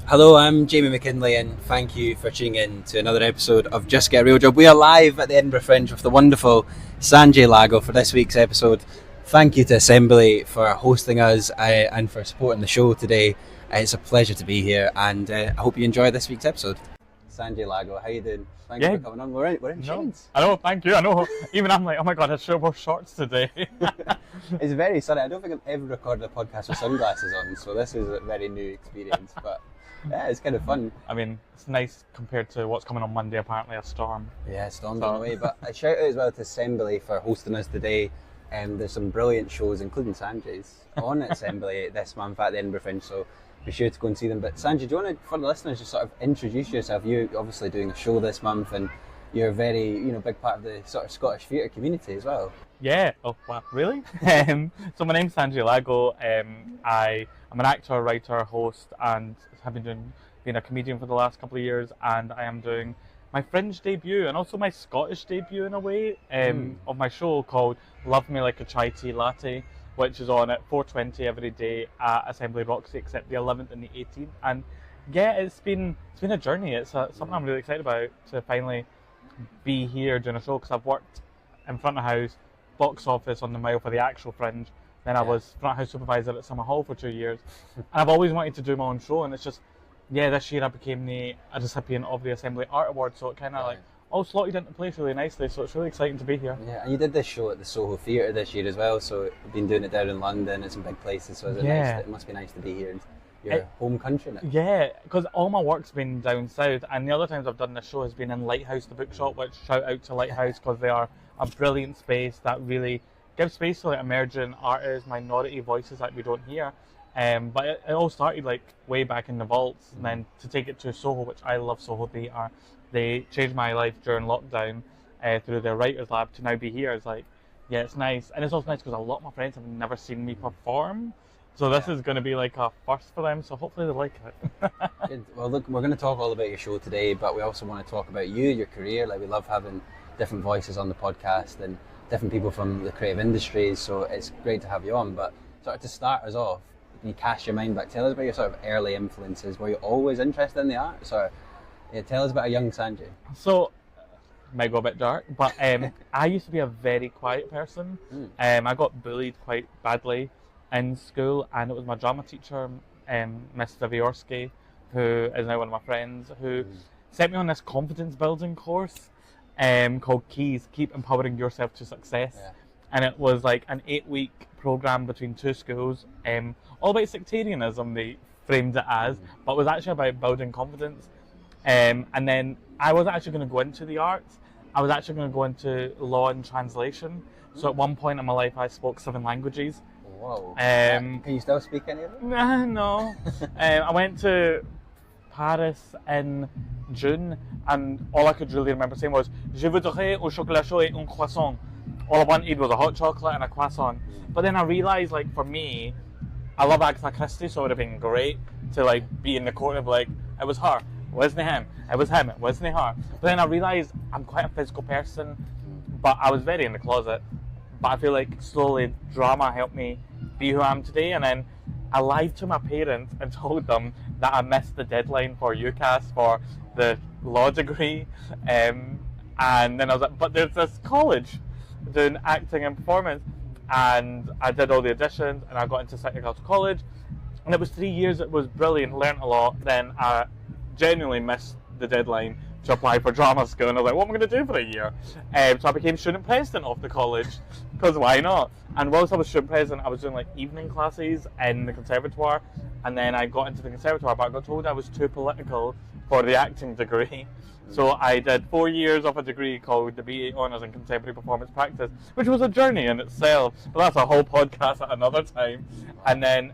Hello, I'm Jamie McKinley, and thank you for tuning in to another episode of Just Get a Real Job. We are live at the Edinburgh Fringe with the wonderful Sanjay Lago for this week's episode. Thank you to Assembly for hosting us and for supporting the show today. It's a pleasure to be here, and I hope you enjoy this week's episode. Sanjay Lago, how you doing? Thank you for coming on. We're in jeans. I know, thank you. I know. Even I'm like, oh my god, I should wear shorts today. It's very sunny. I don't think I've ever recorded a podcast with sunglasses on, so this is a very new experience. But yeah, it's kind of fun. I mean, it's nice compared to what's coming on Monday, apparently a storm. Yeah, storm's on the way. But a shout out as well to Assembly for hosting us today. There's some brilliant shows, including Sanjay's, on at Assembly this month at the Edinburgh Fringe, so be sure to go and see them. But Sanjay, do you want to, for the listeners, just sort of introduce yourself? You're obviously doing a show this month, and you're a very, big part of the sort of Scottish theatre community as well. Yeah. Oh, wow. Really? So my name's Sanjay Lago. I'm an actor, writer, host, and have been a comedian for the last couple of years, and I am doing my Fringe debut and also my Scottish debut in a way of my show called Love Me Like a Chai Tea Latte, which is on at 4:20 every day at Assembly Roxy, except the 11th and the 18th. And yeah, it's been a journey. It's something I'm really excited about, to finally be here doing a show, because I've worked in front of house, box office on the Mile for the actual Fringe. Then I was front house supervisor at Summer Hall for 2 years, and I've always wanted to do my own show. And it's just, this year I became a recipient of the Assembly Art Award, so it kind of all slotted into place really nicely. So it's really exciting to be here. Yeah, and you did this show at the Soho Theatre this year as well. So you've been doing it down in London and some big places. So it must be nice to be here in your home country now. Yeah, because all my work's been down south, and the other times I've done this show has been in Lighthouse, the bookshop. Which, shout out to Lighthouse, because they are a brilliant space that really gives space to emerging artists, minority voices that we don't hear. But it all started way back in the vaults, and then to take it to Soho, which I love Soho Theatre. They changed my life during lockdown through their writers lab to now be here. It's it's nice, and it's also nice because a lot of my friends have never seen me perform, so this is going to be a first for them. So hopefully they like it. Good. Well, look, we're going to talk all about your show today, but we also want to talk about you, your career. We love having different voices on the podcast and different people from the creative industries, so it's great to have you on. But sort of to start us off, can you cast your mind back? Tell us about your sort of early influences. Were you always interested in the arts, or tell us about a young Sanjay? So, might go a bit dark, but I used to be a very quiet person. I got bullied quite badly in school, and it was my drama teacher, Miss Viviorsky, who is now one of my friends, who sent me on this confidence building course called Keys, Keep Empowering Yourself to Success. Yeah. And it was an 8-week program between two schools, all about sectarianism, they framed it as, but it was actually about building confidence. And then I wasn't actually going to go into the arts. I was actually going to go into law and translation. So at one point in my life, I spoke 7 languages. Whoa. Can you still speak any of them? No. I went to Paris in June, and all I could really remember saying was, "Je voudrais un chocolat chaud et un croissant." All I wanted was a hot chocolate and a croissant. But then I realised, for me, I love Agatha Christie, so it would have been great to be in the court of it was her. It wasn't him. It was him. It wasn't her. But then I realised I'm quite a physical person, but I was very in the closet. But I feel slowly drama helped me be who I am today. And then I lied to my parents and told them that I missed the deadline for UCAS for the law degree. And then I was but there's this college doing acting and performance. And I did all the auditions, and I got into City Girls College. And it was 3 years. It was brilliant. Learned a lot. Then I genuinely missed the deadline to apply for drama school, and I was what am I going to do for a year? So I became student president of the college, because why not? And whilst I was student president, I was doing evening classes in the conservatoire, and then I got into the conservatoire, but I got told I was too political for the acting degree. So I did 4 years of a degree called the BA Honours in Contemporary Performance Practice, which was a journey in itself, but that's a whole podcast at another time. And then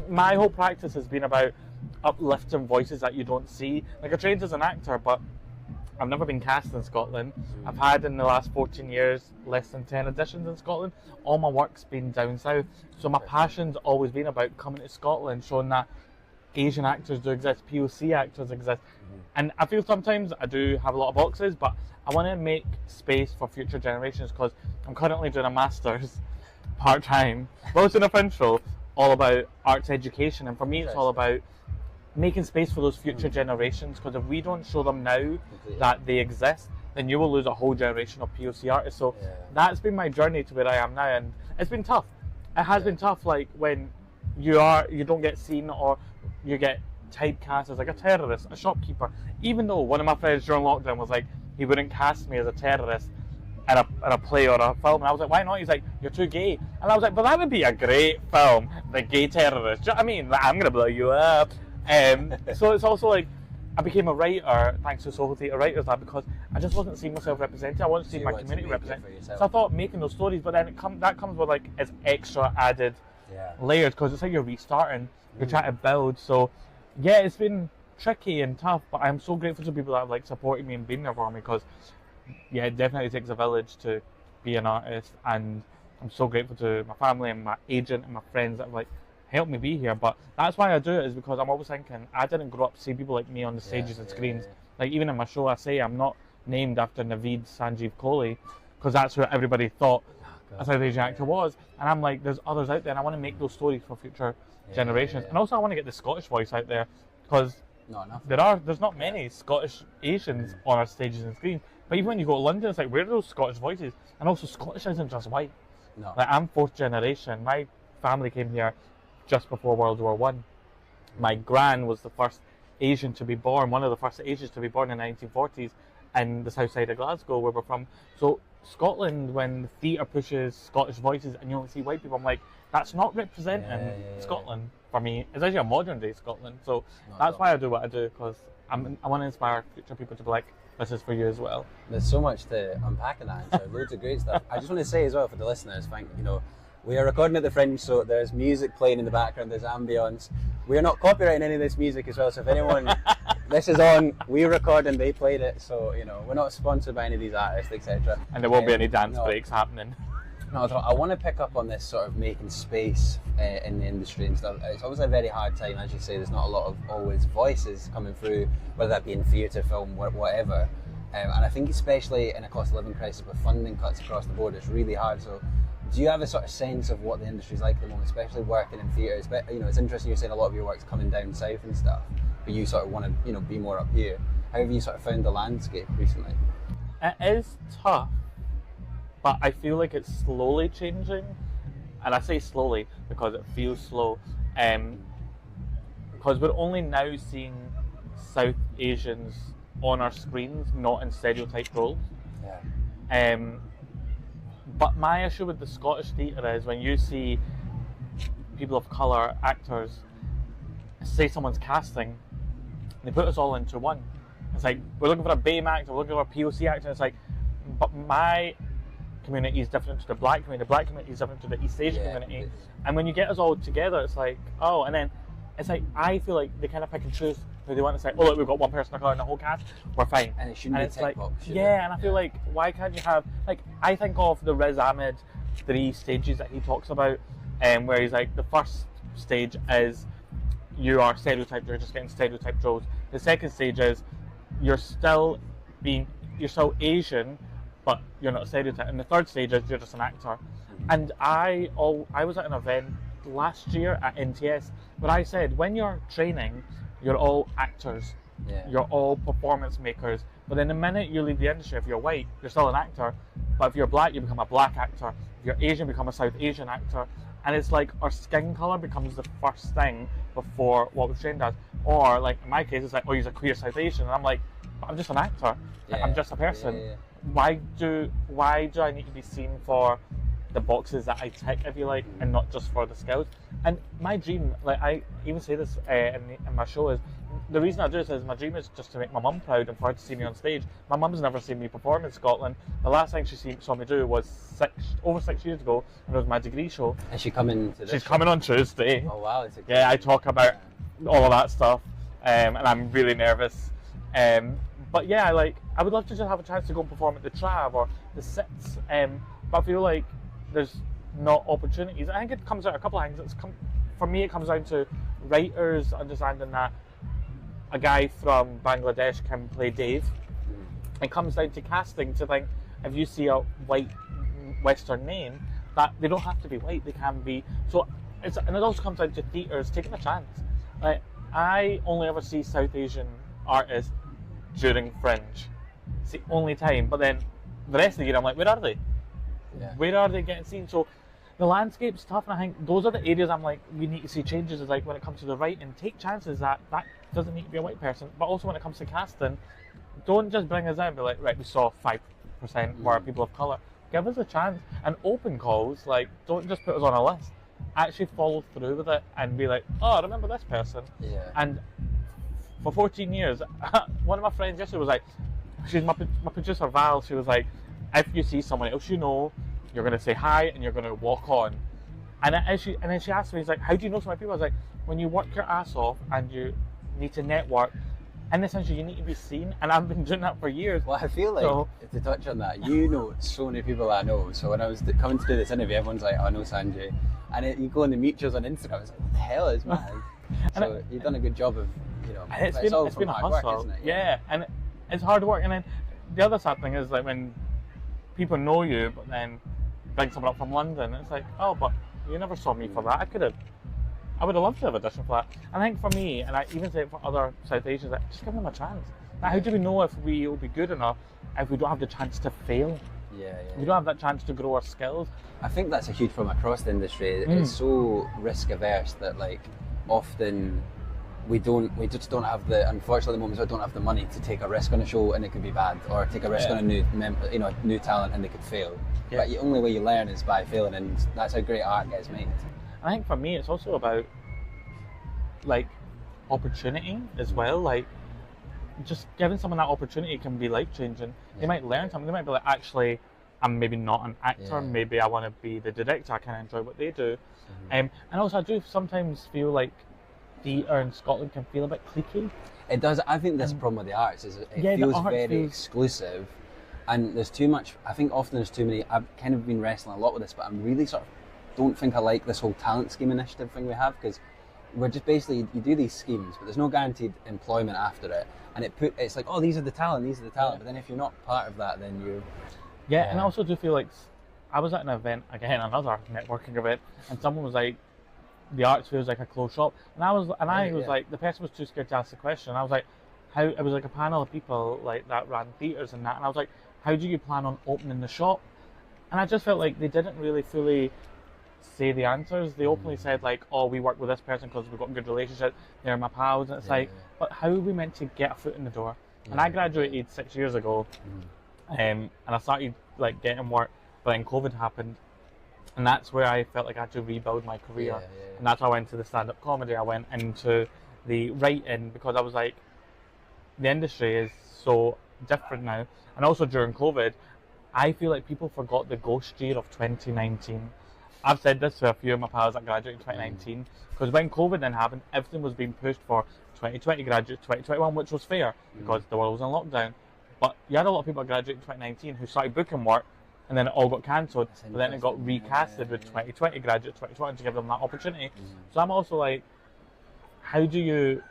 my whole practice has been about uplifting voices that you don't see. I trained as an actor, but I've never been cast in Scotland. I've had in the last 14 years less than 10 auditions in Scotland. All my work's been down south. So my passion's always been about coming to Scotland, showing that Asian actors do exist, POC actors exist. And I feel sometimes I do have a lot of boxes, but I want to make space for future generations, because I'm currently doing a master's part-time, well, it's an official, all about arts education. And for me, it's all about making space for those future generations, because if we don't show them now that they exist, then you will lose a whole generation of POC artists. So that's been my journey to where I am now, and it's been tough. It has been tough, like when you don't get seen, or you get typecast as like a terrorist, a shopkeeper. Even though one of my friends during lockdown was like, he wouldn't cast me as a terrorist in a play or a film, and I was like, why not? He's like, you're too gay. And I was like, but that would be a great film, The Gay Terrorist. Do you know what I mean? Like, I'm gonna blow you up. So it's also like, I became a writer thanks to Soho Theatre Writers Lab, because I just wasn't seeing myself represented. I wanted to see my community represented. So I thought making those stories, but then that comes with like its extra added layers, because it's like you're restarting, you're trying to build. So yeah, it's been tricky and tough, but I'm so grateful to people that have like supported me and been there for me, because yeah, it definitely takes a village to be an artist, and I'm so grateful to my family and my agent and my friends that have like helped me be here. But that's why I do it, is because I'm always thinking, I didn't grow up to see people like me on the stages and screens. Like even in my show, I say I'm not named after Naveed Sanjeev Kohli, because that's who everybody thought a South Asian actor was, and I'm like, there's others out there, and I want to make those stories for future generations. And also I want to get the Scottish voice out there, because there's not many Scottish Asians on our stages and screens. But even when you go to London, it's like, where are those Scottish voices? And also, Scottish isn't just white. Like, I'm fourth generation. My family came here just before World War I. My gran was the first Asian to be born, one of the first Asians to be born in the 1940s in the south side of Glasgow, where we're from. So Scotland, when the theatre pushes Scottish voices and you only see white people, I'm like, that's not representing Scotland for me. It's actually a modern day Scotland. So that's why I do what I do, because I want to inspire future people to be like, this is for you as well. There's so much to unpack in that answer. Loads of great stuff. I just want to say as well for the listeners, we are recording at the Fringe, so there's music playing in the background, there's ambience. We are not copyrighting any of this music as well, so if anyone, this is on, we record and they played it, so we're not sponsored by any of these artists, etc. And there won't be any dance breaks happening. No, I want to pick up on this sort of making space in the industry and stuff. It's obviously a very hard time, as you say. There's not a lot of always voices coming through, whether that be in theatre, film, whatever. And I think especially in a cost of living crisis with funding cuts across the board, it's really hard. So do you have a sort of sense of what the industry's like at the moment, especially working in theatre? It's interesting you're saying a lot of your work's coming down south and stuff, but you sort of want to be more up here. How have you sort of found the landscape recently? It is tough, but I feel like it's slowly changing. And I say slowly because it feels slow. Because we're only now seeing South Asians on our screens, not in stereotyped roles. But my issue with the Scottish theatre is when you see people of colour, actors, say someone's casting, they put us all into one. It's like, we're looking for a BAME actor, we're looking for a POC actor. It's like, but my community is different to the black community is different to the East Asian community. And when you get us all together, it's like, oh, and then it's like, I feel like they kind of pick and choose who they want to say, oh, look, we've got one person of colour in the whole cast, we're fine. And it shouldn't be it's like, box, and I feel like, why can't you have, like, I think of the Riz Ahmed 3 stages that he talks about, where he's like, the first stage is you are stereotyped, you're just getting stereotyped roles. The second stage is you're still Asian, but you're not a stereotype. And the third stage is you're just an actor. And I was at an event last year at NTS where I said, when you're training, you're all actors. You're all performance makers. But then the minute you leave the industry, if you're white, you're still an actor. But if you're black, you become a black actor. If you're Asian, you become a South Asian actor. And it's like our skin colour becomes the first thing before what we've trained as. Or like in my case, it's like, oh, he's a queer South Asian. And I'm like, but I'm just an actor. I'm just a person. Why do I need to be seen for the boxes that I tick, if you like, and not just for the skills? And my dream, like I even say this in my show, is the reason I do this is my dream is just to make my mum proud and for her to see me on stage. My mum's never seen me perform in Scotland. The last thing she saw me do was over 6 years ago, and it was my degree show. Is she coming to this? She's coming on Tuesday. Oh wow! I talk about all of that stuff, and I'm really nervous. But yeah, I would love to just have a chance to go and perform at the Trav or the Sits. But I feel like there's not opportunities. I think it comes out a couple of things. For me, it comes down to writers understanding that a guy from Bangladesh can play Dave. It comes down to casting to think, if you see a white Western name, that they don't have to be white, they can be. And it also comes down to theatres taking a chance. I only ever see South Asian artists during Fringe. It's the only time. But then the rest of the year, I'm like, where are they? Yeah. Where are they getting seen? So the landscape's tough, and I think those are the areas I'm like, we need to see changes. Is like when it comes to the writing, take chances that doesn't need to be a white person. But also when it comes to casting, don't just bring us out and be like, right, we saw 5% were people of colour. Give us a chance and open calls. Like, don't just put us on a list. Actually follow through with it and be like, oh, I remember this person. Yeah. And for 14 years, one of my friends yesterday was like, she's my producer Val. She was like, if you see someone else you know, you're going to say hi and you're going to walk on. And then she asked me, she's like, how do you know so many people? I was like, when you work your ass off and you need to network, in essentially you need to be seen. And I've been doing that for years. Well, I feel like, to touch on that, you know so many people I know. So when I was coming to do this interview, everyone's like, oh, I know Sanjay. And you go on the meetures on Instagram, it's like, what the hell is man? So you've done a good job of, it's been a hustle. Work, isn't it? Yeah, and it's hard work. And then the other sad thing is like when people know you, but then bring someone up from London, it's like, oh, but you never saw me for that. I would have loved to have auditioned for that. And I think for me, and I even say it for other South Asians, like, just give them a chance. Now, how do we know if we will be good enough if we don't have the chance to fail? We don't have that chance to grow our skills. I think that's a huge problem across the industry. It's so risk averse that like often we just don't have unfortunately moments where we don't have the money to take a risk on a show and it could be bad, or take a risk on a new talent and they could fail. But the only way you learn is by failing, and that's how great art gets made. I think for me it's also about like opportunity as well. Like just giving someone that opportunity can be life changing. They might learn something. They might be like, actually, I'm maybe not an actor. Maybe I want to be the director. I kind of enjoy what they do. And also I do sometimes feel like theatre in Scotland can feel a bit cliquey. It does. I think this problem with the arts is it feels very exclusive, and there's too much. I think often there's too many. I've kind of been wrestling a lot with this, but I'm really sort of don't think I like this whole talent scheme initiative thing we have, because we're just basically, you do these schemes, but there's no guaranteed employment after it, and it's like, oh, these are the talent, but then if you're not part of that, then you're... And I also do feel like, I was at an event, again, another networking event, and someone was like, the arts feels like a closed shop, and I was like, the person was too scared to ask the question, and I was like, it was like a panel of people like that ran theatres and that, and I was like, how do you plan on opening the shop? And I just felt like they didn't really fully say the answers. They openly said like, oh, we work with this person because we've got a good relationship, they're my pals, and it's like, but how are we meant to get a foot in the door? And I graduated 6 years ago, and I started like getting work, but then COVID happened, and that's where I felt like I had to rebuild my career. And that's how I went to the stand-up comedy. I went into the writing, because I was like, the industry is so different now. And also during COVID, I feel like people forgot the ghost year of 2019. I've said this to a few of my pals that graduated in 2019, because when COVID then happened, everything was being pushed for 2020 graduates, 2021, which was fair because the world was in lockdown. But you had a lot of people that graduated in 2019 who started booking work, and then it all got cancelled, but then it got recasted with 2020 graduates, 2020, to give them that opportunity. So I'm also like, how do you...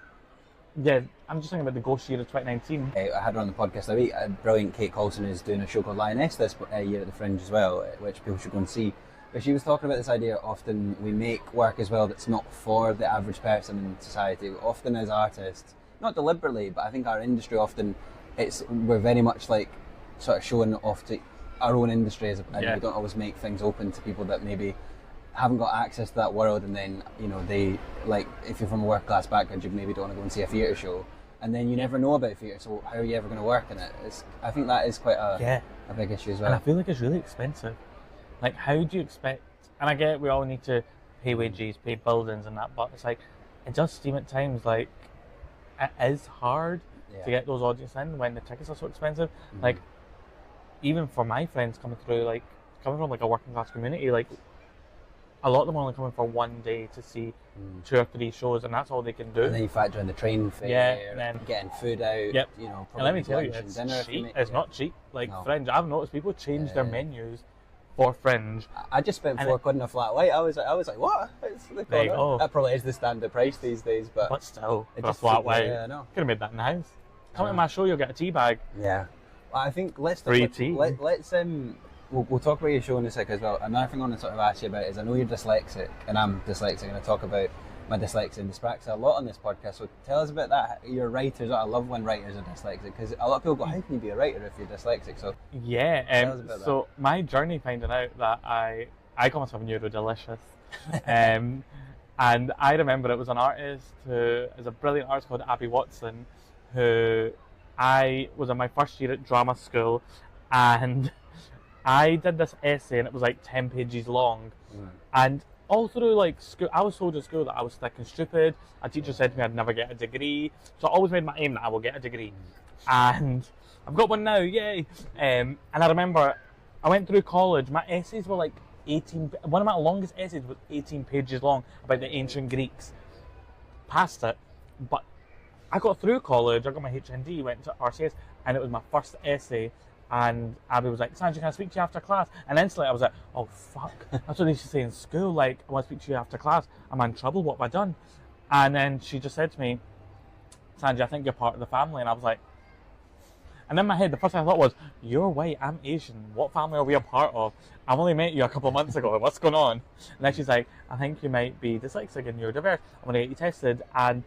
I'm just thinking about the ghost year of 2019. I had her on the podcast a week, a brilliant Kate Colson who's doing a show called Lioness this year at the Fringe as well, which people should go and see. But she was talking about this idea, often we make work as well that's not for the average person in society. Often as artists, not deliberately, but I think our industry often, we're very much like sort of showing off to our own industry, and we don't always make things open to people that maybe haven't got access to that world, and then, they, like, if you're from a work class background, you maybe don't want to go and see a theatre show, and then you never know about theatre, so how are you ever going to work in it? I think that is quite a big issue as well. And I feel like it's really expensive. Like, how do you expect, and I get we all need to pay wages, pay buildings and that, but it's like, it does seem at times like it is hard to get those audiences in when the tickets are so expensive. Like, even for my friends coming through, like, coming from like a working class community, like, a lot of them are only coming for one day to see 2 or 3 shows, and that's all they can do. And then you factor in the train fare, and then getting food out, and let me tell you, it's cheap. It's not cheap. Like, Fringe, I've noticed people change their menus for Fringe. I just spent £4 on a flat white. I was like, what? That probably is the standard price these days, but still, for a flat white, could have made that in the house. Come to my show, you'll get a tea bag. Yeah. Well, I think let's free tea. Let's we'll talk about your show in a sec as well. Another thing I want to sort of ask you about is, I know you're dyslexic and I'm dyslexic, and I talk about my dyslexia and dyspraxia a lot on this podcast. So tell us about that. You're writers. I love when writers are dyslexic, because a lot of people go, how can you be a writer if you're dyslexic? So yeah, tell us about so my journey finding out that I call myself neurodiverse. And I remember it was an artist who is a brilliant artist called Abby Watson, who I was in my first year at drama school, and I did this essay, and it was like 10 pages long. And all through like school, I was told in school that I was thick and stupid. A teacher said to me I'd never get a degree, so I always made my aim that I will get a degree. And I've got one now, yay! And I remember I went through college, my essays were like 18, one of my longest essays was 18 pages long about the ancient Greeks. Passed it, but I got through college, I got my HND, went to RCS, and it was my first essay, and Abby was like, Sanjay, can I speak to you after class? And instantly I was like, oh fuck, that's what they used to say in school, like, I want to speak to you after class, am I in trouble, what have I done? And then she just said to me, Sanjay, I think you're part of the family, and I was like, and in my head, the first thing I thought was, you're white, I'm Asian, what family are we a part of? I've only met you a couple of months ago, what's going on? And then she's like, I think you might be dyslexic and neurodiverse, I'm going to get you tested. And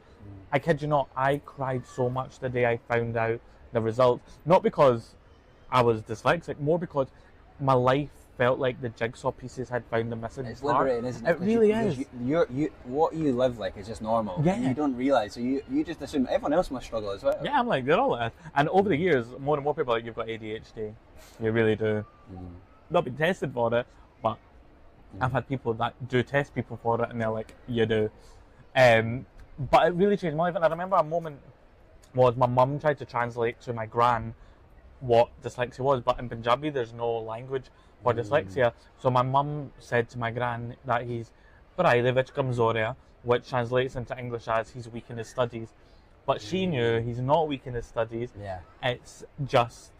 I kid you not, I cried so much the day I found out the results. Not because I was dyslexic, more because my life felt like the jigsaw pieces had found the missing part. It's liberating, isn't it? It really is. What you live like is just normal. Yeah. You don't realise, so you just assume everyone else must struggle as well. Yeah, I'm like, they're all like that. And over the years, more and more people are like, you've got ADHD. You really do. Not been tested for it, but I've had people that do test people for it, and they're like, you do. But it really changed my life. And I remember a moment was my mum tried to translate to my gran what dyslexia was, but in Punjabi there's no language for dyslexia. So my mum said to my gran that he's Parai vich kamzor, which translates into English as he's weak in his studies. But she knew he's not weak in his studies. Yeah. It's just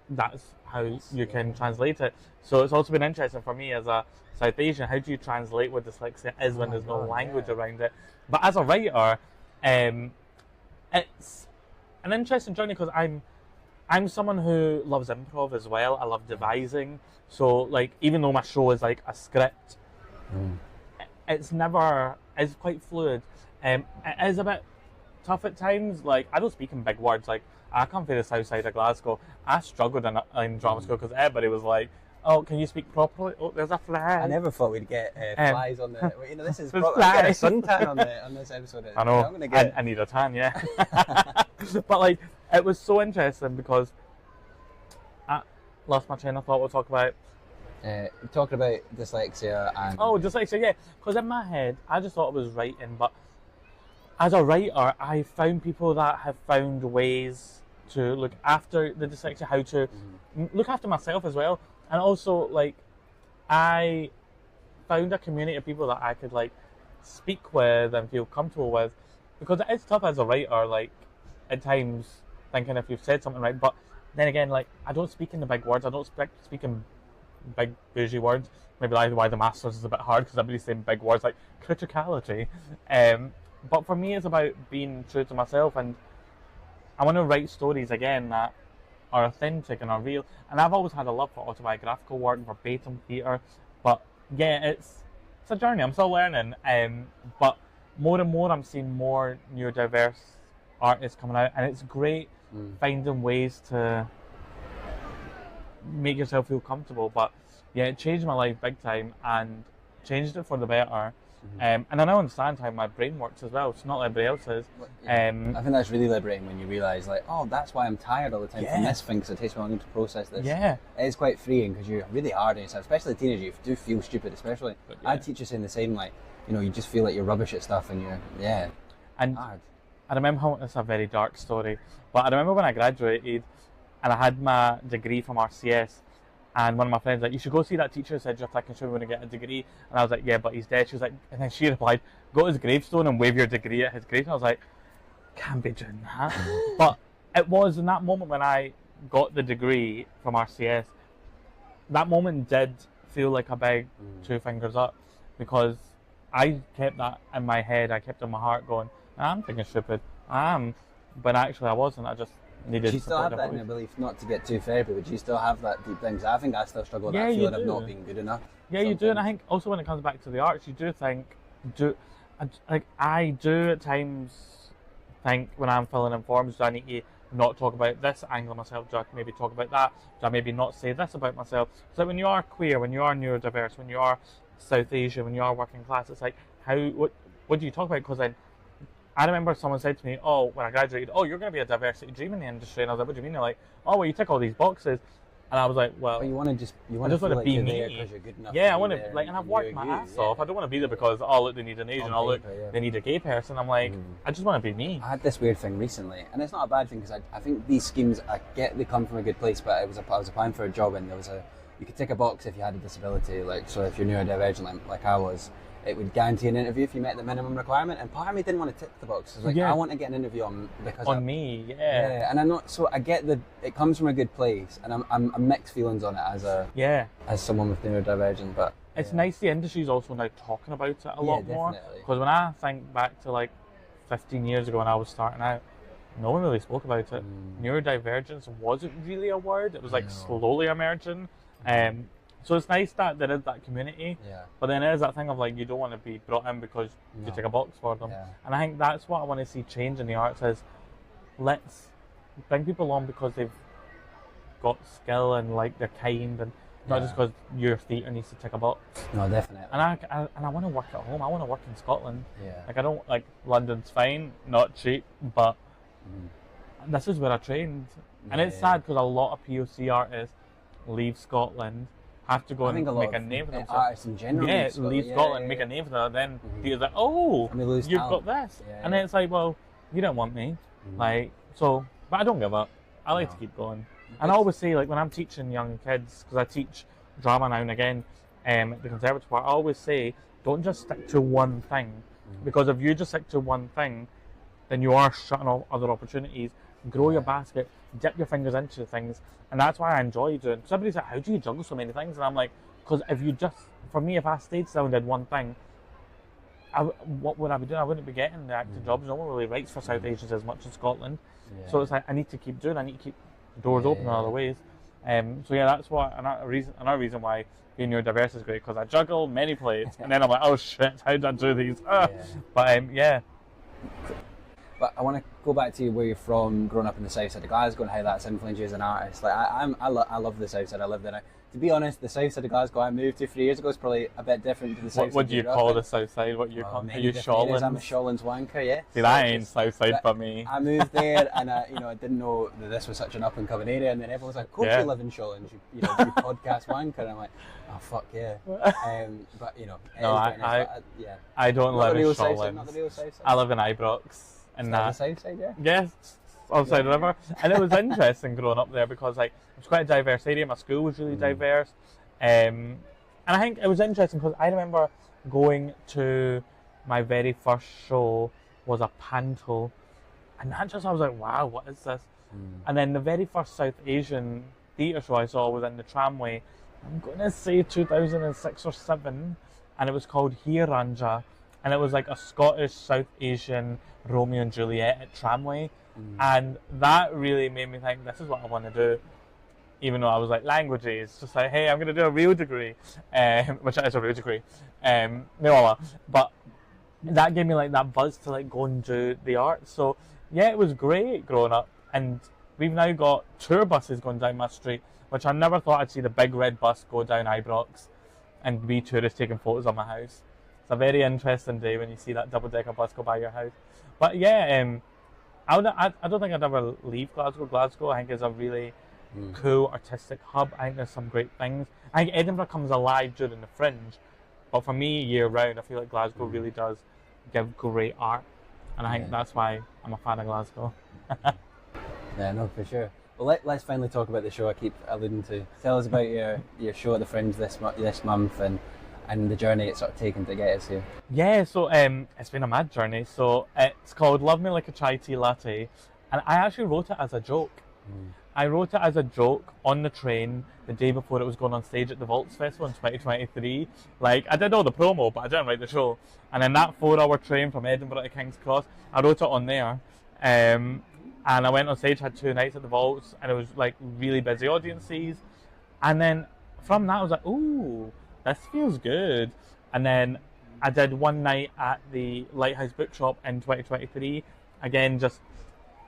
that's how you can translate it. So it's also been interesting for me as a South Asian, how do you translate what dyslexia is when there's no language around it? But as a writer, it's an interesting journey because I'm someone who loves improv as well. I love devising. So like, even though my show is like a script, it's quite fluid. It is a bit tough at times. Like, I don't speak in big words. Like, I come from the south side of Glasgow. I struggled in drama school because everybody was like, oh, can you speak properly? Oh, there's a fly. I never thought we'd get flies on the. You know, this is There's probably I get a flies. suntan on this episode. I know. I'm gonna get. I need a tan, yeah. But like, it was so interesting because I lost my train of thought. We'll talk about. Talking about dyslexia and. Oh, dyslexia, yeah. Because in my head, I just thought it was writing, but as a writer, I found people that have found ways to look after the dyslexia, how to look after myself as well. And also, like, I found a community of people that I could, like, speak with and feel comfortable with. Because it is tough as a writer, like, at times, thinking if you've said something right. But then again, like, I don't speak in the big words. I don't speak in big, bougie words. Maybe that's why the Masters is a bit hard, because everybody's saying big words like criticality. But for me, it's about being true to myself. And I want to write stories, again, that are authentic and are real. And I've always had a love for autobiographical work, verbatim theatre. But yeah, it's a journey. I'm still learning. But more and more I'm seeing more neurodiverse artists coming out, and it's great finding ways to make yourself feel comfortable. But yeah, it changed my life big time and changed it for the better. And I now understand how my brain works as well. It's not like everybody else's. I think that's really liberating when you realise, like, oh, that's why I'm tired all the time from this thing, because it takes me longer to process this. Yeah. It is quite freeing because you're really hard on yourself, especially a teenager. You do feel stupid, especially. I had teachers saying the same, like, you know, you just feel like you're rubbish at stuff and you're, and hard. I remember, it's a very dark story, but I remember when I graduated and I had my degree from RCS. And one of my friends was like, you should go see that teacher who said you're thick and sure we're going to get a degree. And I was like, yeah, but he's dead. She was like, and then she replied, go to his gravestone and wave your degree at his grave. And I was like, can't be doing that. But it was in that moment when I got the degree from RCS, that moment did feel like a big two fingers up, because I kept that in my head. I kept it in my heart going, I'm thinking stupid. I am. But actually I wasn't. I just needed. Do you still have that inner belief, not to get too therapy, but do you still have that deep thing? 'Cause I think I still struggle with that feeling of not being good enough. Yeah, you do. And I think also when it comes back to the arts, you do think, I do at times think when I'm filling in forms, do I need to not talk about this angle of myself? Do I maybe talk about that? Do I maybe not say this about myself? So when you are queer, when you are neurodiverse, when you are South Asian, when you are working class, it's like what do you talk about? Because then I remember someone said to me, oh, when I graduated, oh, you're going to be a diversity dream in the industry. And I was like, what do you mean? They're like, oh, well, you tick all these boxes. And I was like, well, But you want to just want to be me. Because you're good enough. Yeah, I want to, like, and I've worked my ass off. I don't want to be there because, oh, look, they need an Asian. Oh, look, they need a gay person. I'm like, I just want to be me. I had this weird thing recently, and it's not a bad thing because I think these schemes, I get they come from a good place, but I was applying for a job and there was you could tick a box if you had a disability, like, so if you're neurodivergent like I was, it would guarantee an interview if you met the minimum requirement, and part of me didn't want to tick the box. I was like, I want to get an interview on me, and I'm not, so I get it comes from a good place, and I'm mixed feelings on it as someone with neurodivergent, but it's nice the industry's also now talking about it a lot more, because when I think back to like 15 years ago when I was starting out, no one really spoke about it. Neurodivergence wasn't really a word, it was like slowly emerging. So it's nice that there is that community, but then there is that thing of like you don't want to be brought in because you tick a box for them. And I think that's what I want to see change in the arts is let's bring people on because they've got skill and like they're kind, and not just because your theatre needs to tick a box. No, definitely. And I want to work at home. I want to work in Scotland. Like I don't like London's fine, not cheap, but this is where I trained. And it's sad because a lot of POC artists leave Scotland, have to go and make a name for themselves. Artists in general. Leave Scotland, make a name for them. Then theatre's like, oh, you've got this, and then it's like, well, you don't want me, like so. But I don't give up. I like to keep going. And I always say, like when I'm teaching young kids, because I teach drama now and again, at the conservatoire, I always say, don't just stick to one thing, because if you just stick to one thing, then you are shutting off other opportunities. Grow your basket, dip your fingers into things, and that's why I enjoy doing. Somebody's like, how do you juggle so many things? And I'm like, because if I stayed still and did one thing, what would I be doing? I wouldn't be getting the acting jobs. No one really writes for South Asians as much in Scotland, so it's like I need to keep doing. I need to keep doors open in other ways. So yeah, that's why another reason why being neurodiverse is great, because I juggle many plates, and then I'm like, oh shit, how did I do these? But But I want to go back to where you're from, growing up in the south side of Glasgow, and how that's influenced you as an artist. Like I love the south side. I lived there. To be honest, the south side of Glasgow I moved to 3 years ago is probably a bit different to the south side. What do you call the south side? What you call? Are you Shawlands? I'm a Shawlands wanker, yeah. See, that ain't south side for me. I moved there, and I didn't know that this was such an up and coming area, and then everyone was like, "Of course you live in Shawlands, you podcast wanker." And I'm like, "Oh fuck yeah!" But no, I don't live in Shawlands. Not the real south side. I live in Ibrox. And the south side, yeah? Yes, outside the river. And it was interesting growing up there because like it was quite a diverse area. My school was really diverse. And I think it was interesting because I remember going to my very first show was a panto. And I was like, wow, what is this? And then the very first South Asian theatre show I saw was in the tramway. I'm going to say 2006 or 7. And it was called Hiranja. And it was like a Scottish South Asian Romeo and Juliet at tramway, and that really made me think this is what I want to do. Even though I was like languages, just like hey, I'm going to do a real degree, which is a real degree, but that gave me like that buzz to like go and do the arts. So yeah, it was great growing up, and we've now got tour buses going down my street, which I never thought I'd see the big red bus go down Ibrox, and be tourists taking photos of my house. It's a very interesting day when you see that double-decker bus go by your house. But yeah, I don't think I'd ever leave Glasgow. Glasgow, I think, is a really cool artistic hub. I think there's some great things. I think Edinburgh comes alive during the Fringe, but for me, year-round, I feel like Glasgow really does give great art, and I think that's why I'm a fan of Glasgow. Yeah, no, for sure. Well, let's finally talk about the show I keep alluding to. Tell us about your show at the Fringe this month and the journey it's sort of taken to get us here. Yeah, so it's been a mad journey. So it's called Love Me Like a Chai Tea Latte, and I actually wrote it as a joke. I wrote it as a joke on the train the day before it was going on stage at the Vaults Festival in 2023. Like, I did all the promo, but I didn't write the show. And then that 4-hour train from Edinburgh to King's Cross, I wrote it on there. And I went on stage, had 2 nights at the Vaults, and it was like really busy audiences. And then from that, I was like, ooh, this feels good. And then I did one night at the Lighthouse Bookshop in 2023. Again, just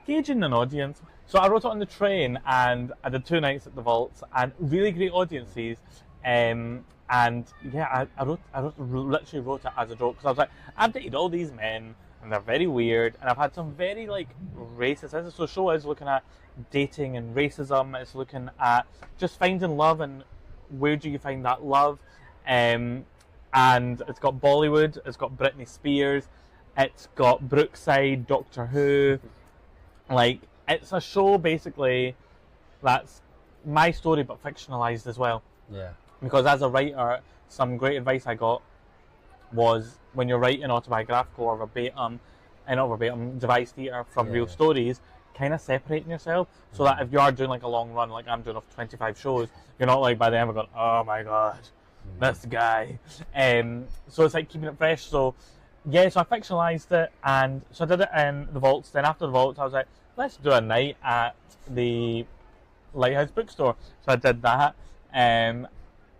gauging an audience. So I wrote it on the train, and I did 2 nights at the Vaults, and really great audiences. And yeah, I literally wrote it as a joke, because I was like, I've dated all these men, and they're very weird, and I've had some very like racist. So the show is looking at dating and racism. It's looking at just finding love, and where do you find that love? And it's got Bollywood, it's got Britney Spears, it's got Brookside, Doctor Who. Like, it's a show basically that's my story but fictionalized as well. Yeah. Because as a writer, some great advice I got was, when you're writing autobiographical or verbatim devised theatre from real stories, kind of separating yourself, so that if you are doing like a long run, like I'm doing of 25 shows, you're not like by the end of it going, oh my god, this guy. So it's like keeping it fresh. So yeah, so I fictionalized it, and so I did it in the Vaults. Then after the Vaults, I was like, let's do a night at the Lighthouse Bookstore. So I did that, and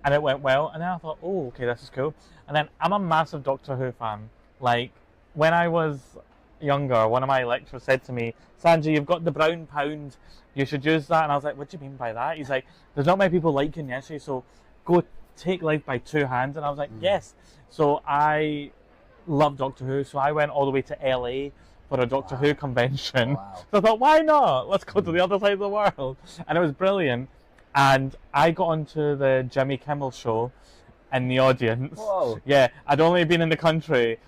it went well. And then I thought, oh, okay, this is cool. And then I'm a massive Doctor Who fan. Like, when I was younger, one of my lecturers said to me, Sanjay, you've got the brown pound, you should use that. And I was like, what do you mean by that? He's like, there's not many people like Kanye, so go take life by 2 hands. And I was like, yes. So I love Doctor Who, so I went all the way to LA for a Doctor Who convention. So I thought, why not? Let's go to the other side of the world. And it was brilliant. And I got onto the Jimmy Kimmel show in the audience. Whoa. Yeah, I'd only been in the country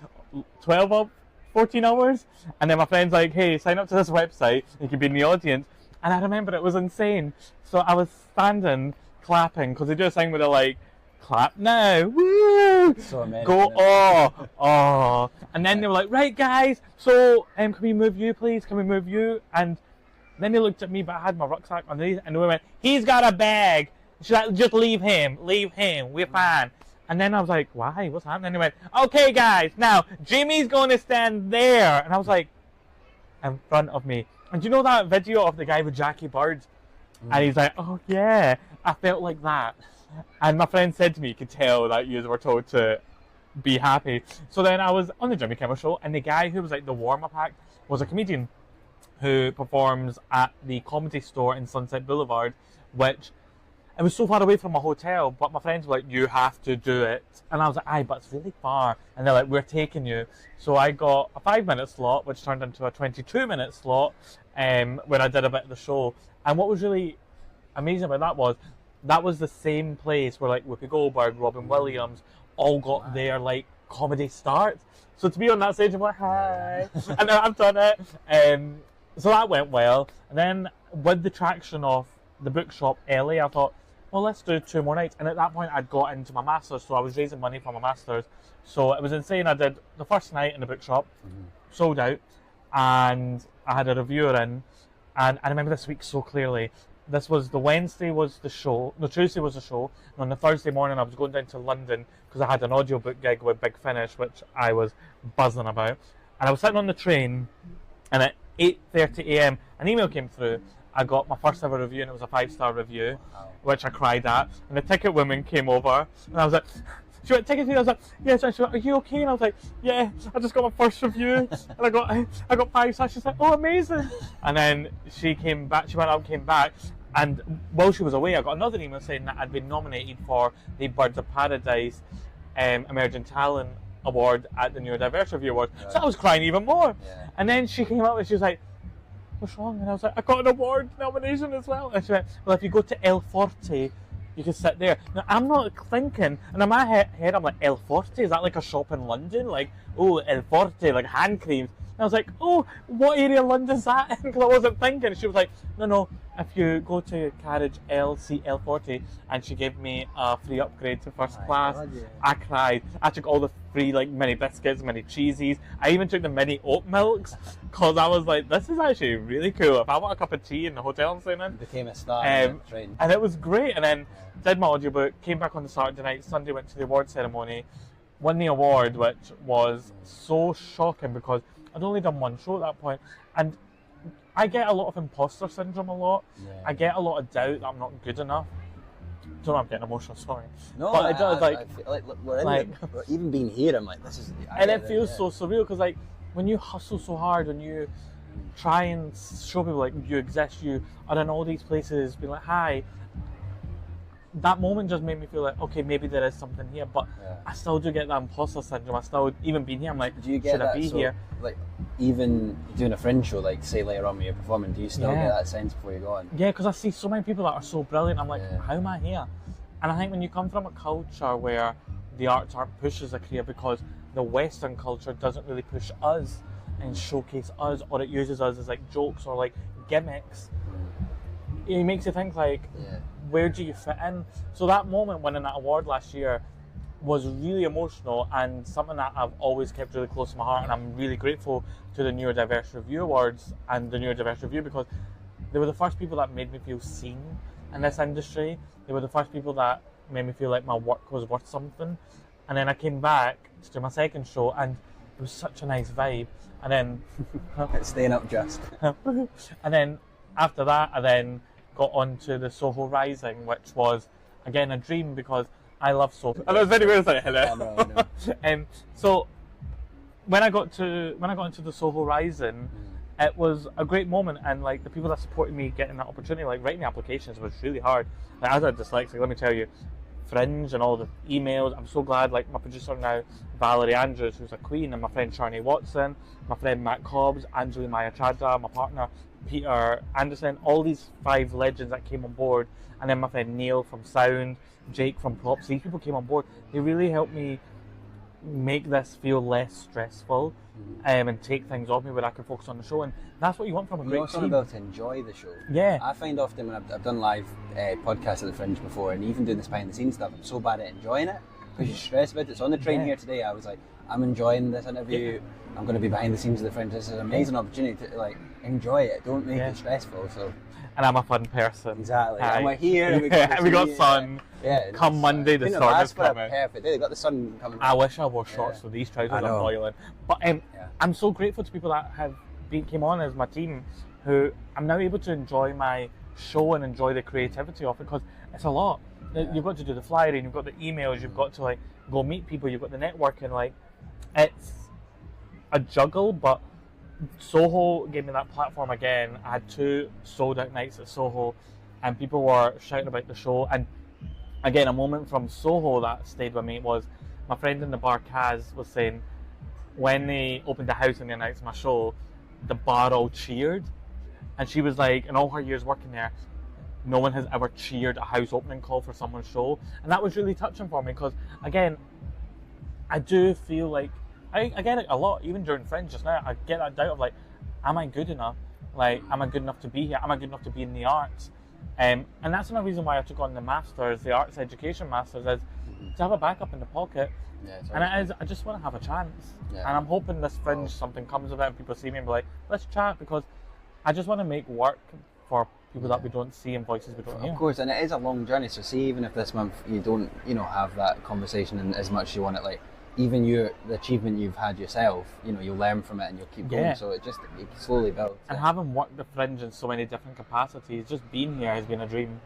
14 hours. And then my friend's like, hey, sign up to this website, you can be in the audience. And I remember it was insane. So I was standing, clapping, because they do a thing where they're like, clap now, woo! So amazing. Go, oh. And then they were like, right guys, so can we move you please? Can we move you? And then they looked at me, but I had my rucksack underneath, and they went, he's got a bag. She's like, just leave him, we're fine. And then I was like, why, what's happening? And they went, okay guys, now Jimmy's going to stand there. And I was like, in front of me. And do you know that video of the guy with Jackie Bird? And he's like, oh yeah, I felt like that. And my friend said to me, you could tell that you were told to be happy. So then I was on the Jimmy Kimmel show, and the guy who was like the warm-up act was a comedian who performs at the Comedy Store in Sunset Boulevard, which it was so far away from my hotel, but my friends were like, you have to do it. And I was like, aye, but it's really far. And they're like, we're taking you. So I got a 5-minute slot, which turned into a 22-minute slot where I did a bit of the show. And what was really amazing about that was the same place where like Whoopi Goldberg, Robin Williams all got their like comedy start. So to be on that stage, I'm like, hi, and I've done it. So that went well. And then with the traction of the bookshop LA, I thought, well, let's do 2 more nights. And at that point, I'd got into my master's, so I was raising money for my master's. So it was insane. I did the first night in the bookshop, sold out, and I had a reviewer in. And I remember this week so clearly. This was the Wednesday was the show, no, Tuesday was the show, and on the Thursday morning I was going down to London because I had an audiobook gig with Big Finish, which I was buzzing about. And I was sitting on the train, and at 8:30 a.m. an email came through. I got my first ever review, and it was a 5-star review, which I cried at. And the ticket woman came over, and I was like, she went, ticket to me. I was like, yes. And she went, are you okay? And I was like, yeah, I just got my first review, and I got 5 stars. She's like, oh, amazing. And then she came back, she went out and came back, and while she was away, I got another email saying that I'd been nominated for the Birds of Paradise Emerging Talent Award at the Neurodiverse Review Awards. So I was crying even more. Yeah. And then she came up and she was like, what's wrong? And I was like, I got an award nomination as well. And she went, well, if you go to El Forte, you can sit there. Now, I'm not thinking, and in my head, I'm like, El Forte? Is that like a shop in London? Like, oh, El Forte, like hand creams. And I was like, oh, what area of London's that in? Because I wasn't thinking. She was like, no, if you go to carriage L 40, and she gave me a free upgrade to first class. God, yeah. I cried. I took all the free like mini biscuits, mini cheesies. I even took the mini oat milks because I was like, this is actually really cool. If I want a cup of tea in the hotel I'm staying in. Became a star on the train. And it was great. And then did my audiobook, came back on the Saturday night, Sunday went to the award ceremony, won the award, which was so shocking because I'd only done one show at that point, and I get a lot of imposter syndrome a lot. Yeah. I get a lot of doubt that I'm not good enough. don't know, I'm getting emotional, sorry. No, but it does, I feel like look, we're in like- we're even being here, I'm like, this is... And it feels so surreal because, like, when you hustle so hard, when you try and show people like you exist, you are in all these places, being like, hi. That moment just made me feel like, okay, maybe there is something here, but I still do get that imposter syndrome. I still, even being here, I'm like, do you get should that, I be here? Like, even doing a Fringe show, like, say later on when you're performing, do you still get that sense before you go on? Yeah, because I see so many people that are so brilliant. I'm like, how am I here? And I think when you come from a culture where the arts aren't pushed as a career because the Western culture doesn't really push us and showcase us, or it uses us as like jokes or like gimmicks, it makes you think like, where do you fit in? So that moment winning that award last year was really emotional and something that I've always kept really close to my heart, and I'm really grateful to the Neurodiverse Review Awards and the Neurodiverse Review because they were the first people that made me feel seen in this industry. They were the first people that made me feel like my work was worth something. And then I came back to do my second show and it was such a nice vibe. And then It's staying up just. and then after that I then got onto the Soho Rising, which was again a dream because I love Soho. And it was very weird, like, hello. So when I got into the Soho Rising, it was a great moment, and like the people that supported me getting that opportunity, like writing the applications was really hard. Like, as a dyslexic, let me tell you, Fringe and all the emails, I'm so glad, like my producer now, Valerie Andrews, who's a queen, and my friend Charney Watson, my friend Matt Cobbs, Anjali Maya Chadha, my partner Peter Anderson, all these 5 legends that came on board, and then my friend Neil from Sound, Jake from Props, these people came on board. They really helped me make this feel less stressful and take things off me where I can focus on the show, and that's what you want from a great also team. be able to enjoy the show. Yeah. I find often when I've done live podcasts at the Fringe before, and even doing this behind the scenes stuff, I'm so bad at enjoying it because you're stressed about it. So on the train here today, I was like, I'm enjoying this interview. I'm going to be behind the scenes of the Fringe. This is an amazing opportunity to like enjoy it. Don't make it stressful. So. And I'm a fun person. Exactly. Hi. And we're here. And we got sun. Yeah. Come Monday, the storm is coming. Perfect day. They got the sun coming. I wish I wore shorts with these trousers. I'm boiling. But I'm so grateful to people that came on as my team, who I'm now able to enjoy my show and enjoy the creativity of it because it's a lot. You've got to do the flyering, you've got the emails, you've got to like go meet people, you've got the networking. Like, it's a juggle, but Soho gave me that platform again. I had 2 sold out nights at Soho and people were shouting about the show. And again, a moment from Soho that stayed with me was my friend in the bar, Kaz, was saying when they opened the house and they announced my show, the bar all cheered. And she was like, in all her years working there, no one has ever cheered a house opening call for someone's show. And that was really touching for me because, again, I do feel like I get it a lot, even during Fringe just now. I get that doubt of like, am I good enough? Like, am I good enough to be here? Am I good enough to be in the arts? And that's another reason why I took on the Masters, the Arts Education Masters, is to have a backup in the pocket. And it is, I just want to have a chance. And I'm hoping this Fringe, something comes of it and people see me and be like, let's chat, because I just want to make work for people that we don't see and voices we don't hear. Of course, and it is a long journey, so see, even if this month you don't, have that conversation and as much as you want it, like, even the achievement you've had yourself, you'll learn from it and you'll keep going, so it slowly builds. And having worked the Fringe in so many different capacities, just being here has been a dream.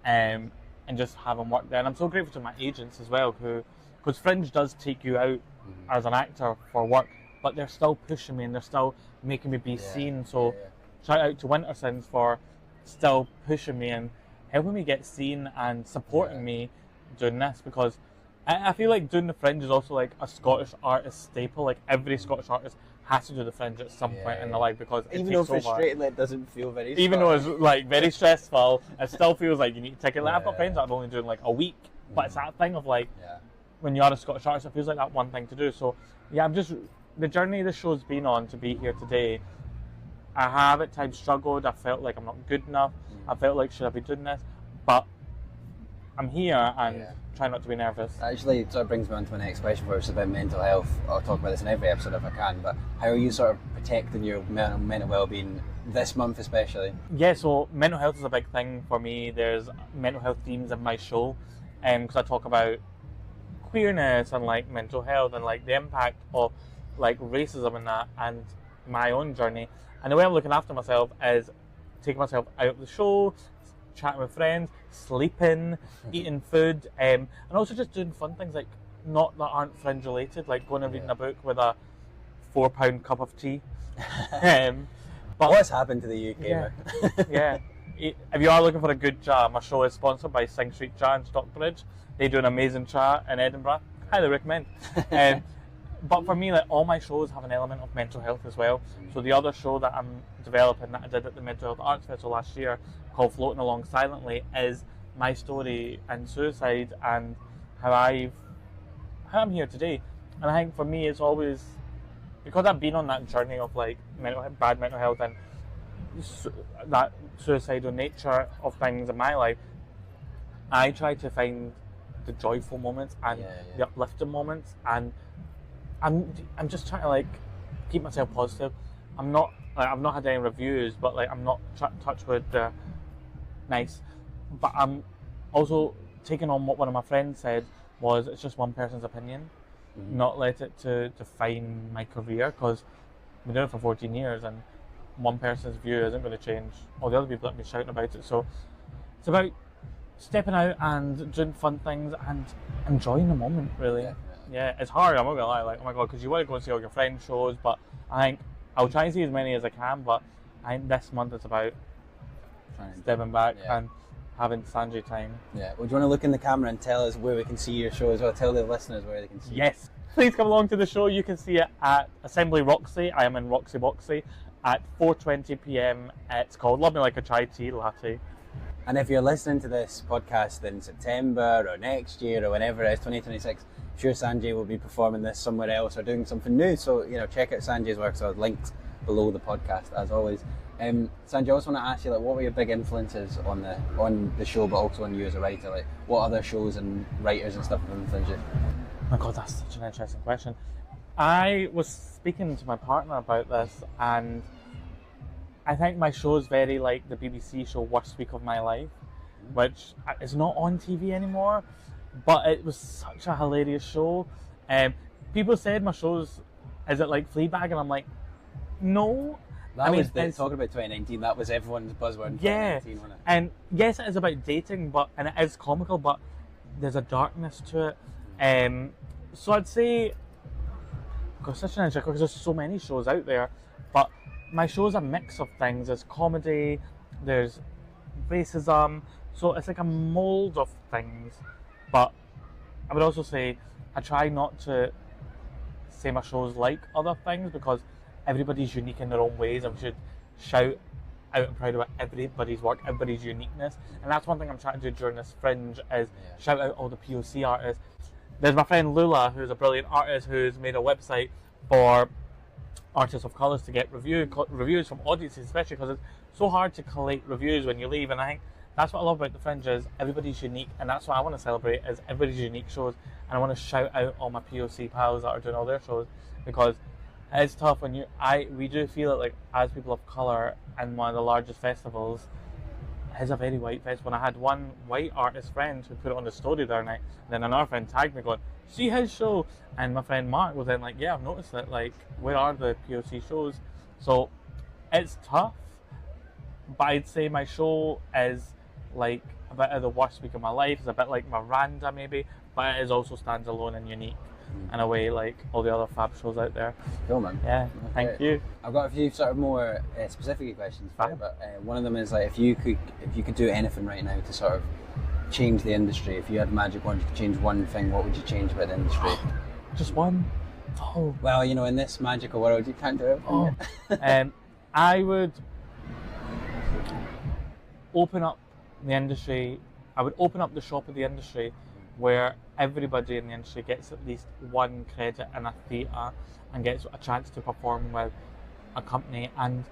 And just having worked there, and I'm so grateful to my agents as well, because Fringe does take you out as an actor for work, but they're still pushing me and they're still making me be seen. So shout out to Wintersons for still pushing me and helping me get seen and supporting me doing this, because I feel like doing the Fringe is also like a Scottish artist staple. Like, every Scottish artist has to do the Fringe at some point in their life, because it even though takes so frustratingly it doesn't feel very even though it's like very stressful, it still feels like you need to take it. Like, I've got friends that are only doing like a week, but it's that thing of like, when you are a Scottish artist, it feels like that one thing to do. So the journey the show's been on to be here today, I have at times struggled. I felt like I'm not good enough. I felt like, should I be doing this? But I'm here and try not to be nervous. Actually, it sort of brings me on to my next question, which is about mental health. I'll talk about this in every episode if I can, but how are you sort of protecting your mental well-being this month especially? Yeah, so mental health is a big thing for me. There's mental health themes in my show, because I talk about queerness and like mental health and like the impact of like racism and that, and my own journey. And the way I'm looking after myself is taking myself out of the show, chatting with friends, sleeping, eating food, and also just doing fun things like not that aren't fringe related, like going and reading a book with a £4 cup of tea. But what's happened to the UK? Yeah, yeah. If you are looking for a good chat, my show is sponsored by Sing Street Chat in Stockbridge. They do an amazing chat in Edinburgh. Highly recommend. But for me, like, all my shows have an element of mental health as well. So the other show that I'm developing that I did at the Mental Health Arts Festival last year, called Floating Along Silently, is my story and suicide and how I'm here today. And I think for me, it's always because I've been on that journey of like bad mental health and that suicidal nature of things in my life. I try to find the joyful moments and the uplifting moments, and I'm just trying to like keep myself positive. I've not had any reviews, but like I'm not touch with nice. But I'm also taking on what one of my friends said was it's just one person's opinion, not let it to define my career, because I've been doing it for 14 years and one person's view isn't going to change all the other people that have been shouting about it. So it's about stepping out and doing fun things and enjoying the moment, really. Yeah, it's hard, I'm not gonna lie, like, oh my god, because you want to go and see all your friends' shows, but I think I'll try and see as many as I can, but I think this month it's about stepping back and having Sanjay time. Yeah. Well, do you want to look in the camera and tell us where we can see your show as well? Tell the listeners where they can see Yes. Please come along to the show. You can see it at Assembly Roxy. I am in Roxy Boxy at 4:20 p.m. It's called Love Me Like a Chai Tea Latte. And if you're listening to this podcast in September or next year or whenever it is, 2026, I'm sure Sanjay will be performing this somewhere else or doing something new. So, check out Sanjay's work. So linked below the podcast, as always. Sanjay, I also want to ask you, like, what were your big influences on the show, but also on you as a writer? Like, what other shows and writers and stuff have influenced you? Oh my god, that's such an interesting question. I was speaking to my partner about this, and I think my show is very like the BBC show Worst Week of My Life, which is not on TV anymore, but it was such a hilarious show. People said my show's, is it like Fleabag? And I'm like, no. Talking about 2019, that was everyone's buzzword in 2019, wasn't it? And yes, it is about dating, and it is comical, but there's a darkness to it. So I'd say, because there's so many shows out there, but my show's a mix of things. There's comedy, there's racism, so it's like a mold of things. But I would also say I try not to say my show's like other things, because everybody's unique in their own ways, and we should shout out and proud about everybody's work, everybody's uniqueness. And that's one thing I'm trying to do during this Fringe, is shout out all the POC artists. There's my friend Lula, who's a brilliant artist, who's made a website for artists of colours to get reviews from audiences, especially because it's so hard to collate reviews when you leave. And I think that's what I love about the Fringe, is everybody's unique, and that's what I want to celebrate, is everybody's unique shows. And I want to shout out all my POC pals that are doing all their shows, because it's tough when we do feel it, like, as people of colour in one of the largest festivals. It's a very white festival. And I had one white artist friend who put it on the story the other night, and then another friend tagged me going, see his show, and my friend Mark was then like, yeah, I've noticed it, like, where are the POC shows? So it's tough, but I'd say my show is like a bit of the worst week of my life. It's a bit like Miranda maybe, but it is also stands alone and unique in a way, like all the other fab shows out there. Cool, man. Yeah, thank you. I've got a few sort of more specific questions for you, but one of them is, like, if you could do anything right now to sort of change the industry, if you had a magic wand, you could change one thing, what would you change about the industry? Just one? Oh. Well, in this magical world, you can't do everything. Oh. I would open up the industry. I would open up the shop of the industry, where everybody in the industry gets at least one credit in a theatre and gets a chance to perform with a company and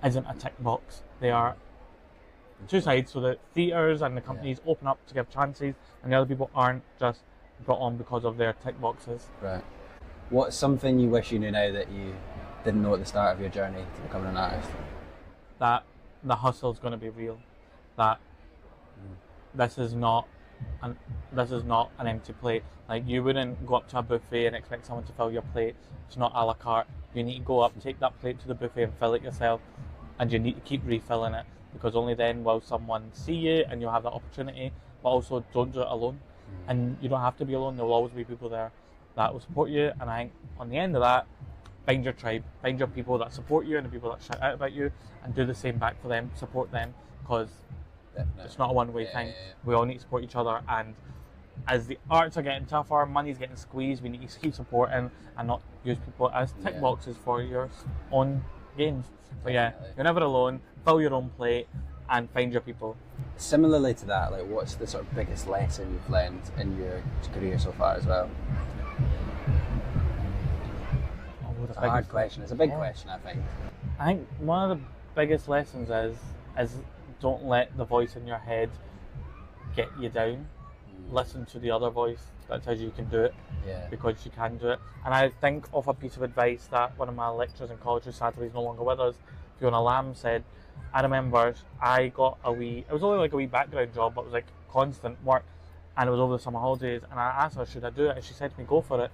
isn't a tick box. They are two sides, so the theatres and the companies open up to give chances, and the other people aren't just brought on because of their tick boxes. Right. What's something you wish you knew now that you didn't know at the start of your journey to becoming an artist? That the hustle's going to be real. That this is not an empty plate. Like, you wouldn't go up to a buffet and expect someone to fill your plate. It's not a la carte. You need to go up, take that plate to the buffet and fill it yourself, and you need to keep refilling it. because only then will someone see you and you'll have that opportunity. But also, don't do it alone. And you don't have to be alone. There will always be people there that will support you. And I think on the end of that, find your tribe, find your people that support you and the people that shout out about you, and do the same back for them, support them, because it's not a one-way thing. We all need to support each other, and as the arts are getting tougher, money's getting squeezed, we need to keep supporting and not use people as tick boxes for your own gains. But yeah, you're never alone, fill your own plate and find your people. Similarly to that, like, what's the sort of biggest lesson you've learned in your career so far as well? It's a hard question. It's a big question, I think. I think one of the biggest lessons is don't let the voice in your head get you down. Listen to the other voice that tells you can do it, because you can do it. And I think of a piece of advice that one of my lecturers in college, who sadly is no longer with us, Fiona Lamb, said. I remember I got it was only like a wee background job, but it was like constant work, and it was over the summer holidays, and I asked her, should I do it? And she said to me, go for it.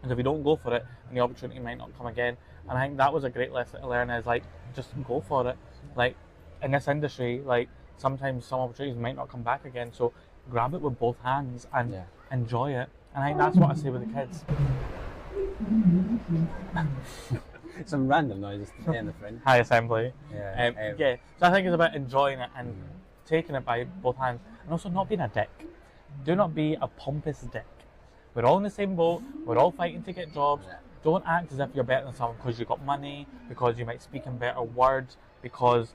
And if you don't go for it, then the opportunity might not come again. And I think that was a great lesson to learn, is like, just go for it. Like, in this industry, like, sometimes some opportunities might not come back again, so grab it with both hands and enjoy it. And I think that's what I say with the kids. Some random noises in the Fringe. High assembly. Yeah. So I think it's about enjoying it and taking it by both hands, and also not being a dick. Do not be a pompous dick. We're all in the same boat. We're all fighting to get jobs. Don't act as if you're better than someone because you've got money, because you might speak in better words, because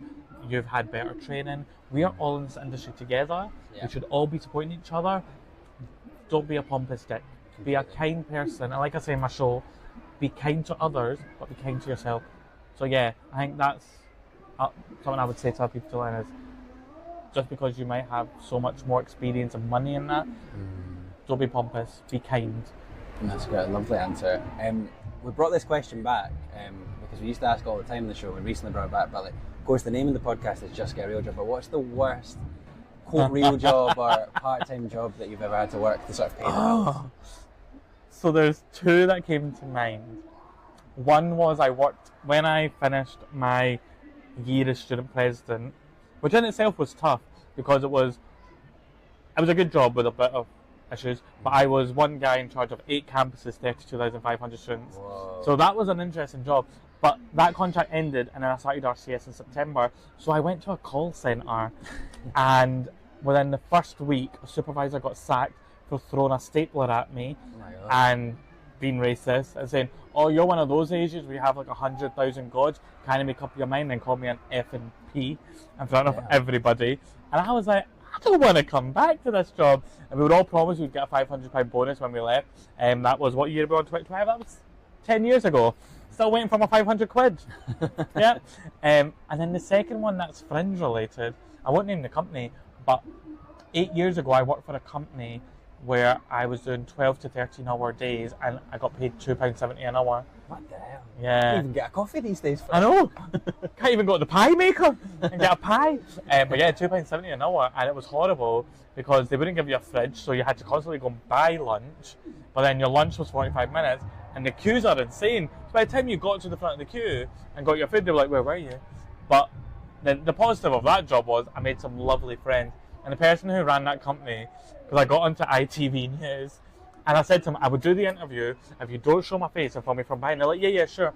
you've had better training. We are all in this industry together. We should all be supporting each other. Don't be a pompous dick. Be a kind person. And like I say in my show, be kind to others, but be kind to yourself. So yeah, I think that's something I would say to other people to learn, is just because you might have so much more experience and money in that, don't be pompous, be kind. That's great, a lovely answer. We brought this question back because we used to ask all the time in the show. We recently brought it back, but like, of course the name of the podcast is Just Get a Real Job, but what's the worst quote real job or part-time job that you've ever had to work to sort of pay the bills? So there's two that came to mind. One was I worked when I finished my year as student president, which in itself was tough because it was a good job with a bit of issues, but I was one guy in charge of 8 campuses, 32,500 students. Whoa. So that was an interesting job. But that contract ended, and then I started RCS in September. So I went to a call centre, and within the first week, a supervisor got sacked for throwing a stapler at me and being racist and saying, "Oh, you're one of those Asians where you have like 100,000 gods. Kind of make up your mind," and call me an F and P in front of everybody. And I was like, I don't want to come back to this job. And we would all promise we'd get a £500 bonus when we left. That was, what year were we on, 2012? That was 10 years ago. Still waiting for my 500 quid. Yeah. And then the second one that's Fringe related, I won't name the company, but 8 years ago I worked for a company where I was doing 12 to 13 hour days and I got paid £2.70 an hour. What the hell? Yeah. You can't even get a coffee these days. I know. Can't even go to the pie maker and get a pie. But yeah, £2.70 an hour, and it was horrible because they wouldn't give you a fridge, so you had to constantly go and buy lunch. But then your lunch was 45 minutes, and the queues are insane. So by the time you got to the front of the queue and got your food, they were like, "Where were you?" But the positive of that job was I made some lovely friends. And the person who ran that company, because I got onto ITV News, and I said to him, I would do the interview if you don't show my face and film me from behind. They're like, yeah, sure.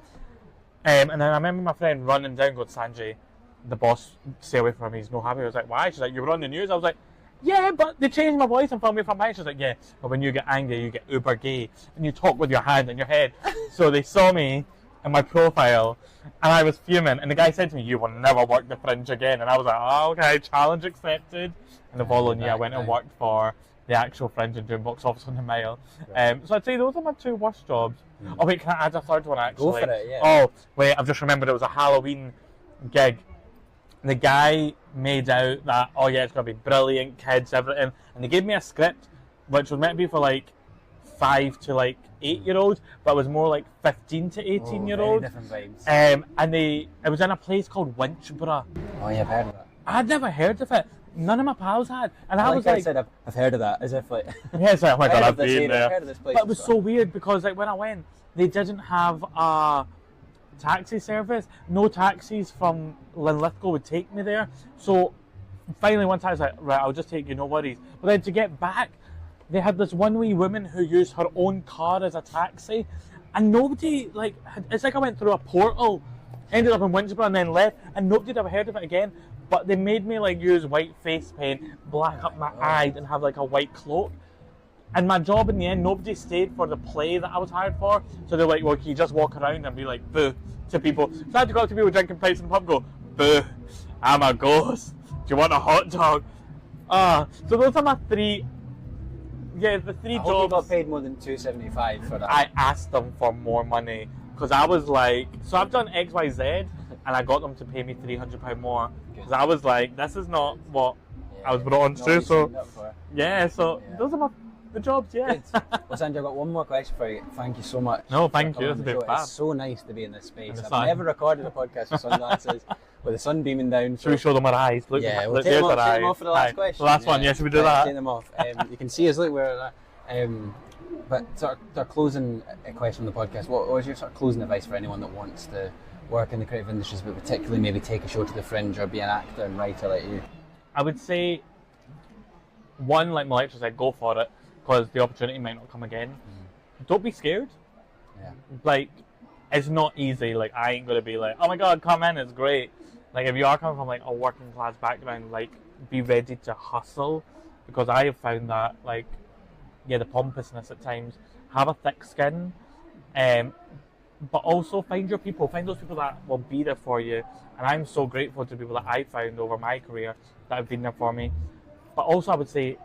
And then I remember my friend running down going, "Sanjay, the boss, stay away from me, he's no happy." I was like, "Why?" She's like, "You were on the news." I was like, "Yeah, but they changed my voice and filmed me from behind." She's like, "Yeah, but when you get angry, you get uber gay, and you talk with your hand and your head." So they saw me in my profile, and I was fuming. And the guy said to me, "You will never work the Fringe again." And I was like, "Oh, okay, challenge accepted." And the following year, I went and worked for the actual Fringe and doing box office on the Mile. So I'd say those are my two worst jobs. Oh wait, can I add a third one actually? Go for it, yeah. Oh wait, I've just remembered it was a Halloween gig. The guy made out that, oh yeah, it's going to be brilliant, kids, everything. And they gave me a script, which was meant to be for like 5 to like 8-year-olds, but it was more like 15 to 18-year-olds. Different vibes. And it was in a place called Winchborough. Oh yeah, I've heard of that. I'd never heard of it. None of my pals had. And I was I like, said, I've heard of that, as if like... yeah, it's like, oh my God, I've been there. I've heard of this place. But it was so weird because like when I went, they didn't have taxi service. No taxis from Linlithgow would take me there. So finally one time I was like, right, I'll just take you, no worries. But then to get back, they had this one wee woman who used her own car as a taxi, and nobody, like, it's like I went through a portal, ended up in Winchester and then left, and nobody had ever heard of it again. But they made me like use white face paint, black up my eyes, and have like a white cloak. And my job in the end, nobody stayed for the play that I was hired for. So they're like, well, can you just walk around and be like, boo, to people? So I had to go up to people drinking pints in the pub and go, boo, I'm a ghost. Do you want a hot dog? So those are my three. Yeah, the three I jobs. hope you got paid more than $2.75 for that. I asked them for more money because I was like, so I've done X, Y, Z, and I got them to pay me £300 more because I was like, this is not what I was brought on to do. So those are the jobs. Yeah. Good. Well, Sanjay, I've got one more question for you. Thank you so much. No, thank you. That's a bit fab. It's so nice to be in this space. I've never recorded a podcast with sunglasses with the sun beaming down. Should we show them our eyes? Look, yeah, we'll take them off for the last question. The last one, yeah, should we do that? Take them off. You can see us, look, we're but sort of closing question on the podcast, what was your sort of closing advice for anyone that wants to work in the creative industries, but particularly maybe take a show to the Fringe or be an actor and writer like you? I would say, one, like my lecturer said, go for it, because the opportunity might not come again. Don't be scared. Yeah. Like, it's not easy. Like, I ain't going to be like, oh my God, come in, it's great. Like, if you are coming from like a working class background, like, be ready to hustle, because I have found that, like, the pompousness at times, have a thick skin, but also find your people, find those people that will be there for you. And I'm so grateful to people that I found over my career that have been there for me. But also I would say,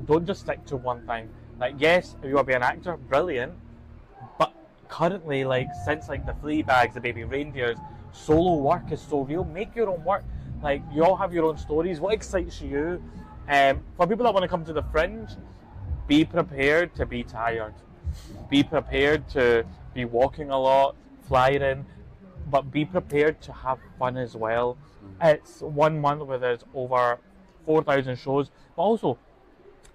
don't just stick to one thing. Like, yes, if you want to be an actor, brilliant, but currently, like, since like the Fleabags, the Baby Reindeers, solo work is so real. Make your own work. Like, you all have your own stories. What excites you? For people that want to come to the Fringe, be prepared to be tired. Be prepared to be walking a lot, flying, but be prepared to have fun as well. It's 1 month where there's over 4,000 shows, but also